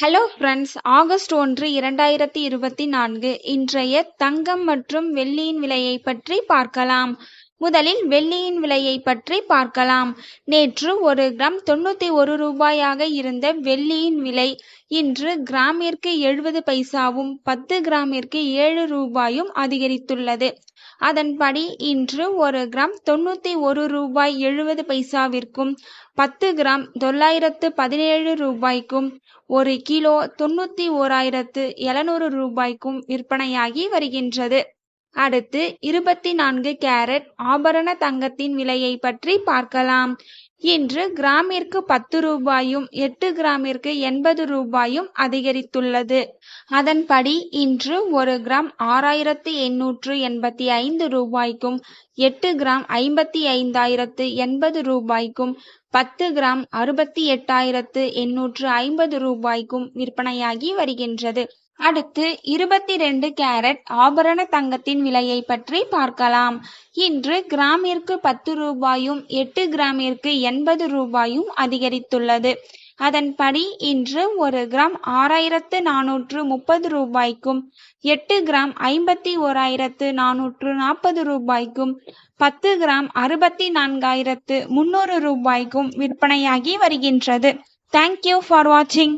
Hello friends, August 1, 2024 இன்றைய தங்கம் மற்றும் வெள்ளியின் விலையை பற்றி பார்க்கலாம். முதலில் வெள்ளியின் விலையை பற்றி பார்க்கலாம். நேற்று ஒரு கிராம் 91 ரூபாயாக இருந்த வெள்ளியின் விலை இன்று கிராமிற்கு 70 பைசாவும் 10 கிராமிற்கு 7 ரூபாயும் அதிகரித்துள்ளது. அதன்படி இன்று ஒரு கிராம் 91 ரூபாய் 70 பைசாவிற்கும் 10 கிராம் 917 ரூபாய்க்கும் 1 கிலோ 91,700 ரூபாய்க்கும் விற்பனையாகி வருகின்றது. அடுத்து 24 கேரட் ஆபரண தங்கத்தின் விலையை பற்றி பார்க்கலாம். இன்று கிராமிற்கு 10 ரூபாயும் 8 கிராமிற்கு 80 ரூபாயும் அதிகரித்துள்ளது. அதன்படி இன்று ஒரு கிராம் 6,885 ரூபாய்க்கும் 8 கிராம் 55,080 ரூபாய்க்கும் 10 கிராம் 68,850 ரூபாய்க்கும் விற்பனையாகி வருகின்றது. அடுத்து 22 கேரட் ஆபரண தங்கத்தின் விலையை பற்றி பார்க்கலாம். இன்று கிராமிற்கு 10 ரூபாயும் 8 கிராமிற்கு 80 ரூபாயும் அதிகரித்துள்ளது. அதன்படி இன்று ஒரு கிராம் 6,430 ரூபாய்க்கும் 8 கிராம் 51,440 ரூபாய்க்கும் 10 கிராம் 64,300 ரூபாய்க்கும் விற்பனையாகி வருகின்றது. தேங்க்யூ ஃபார் வாட்சிங்.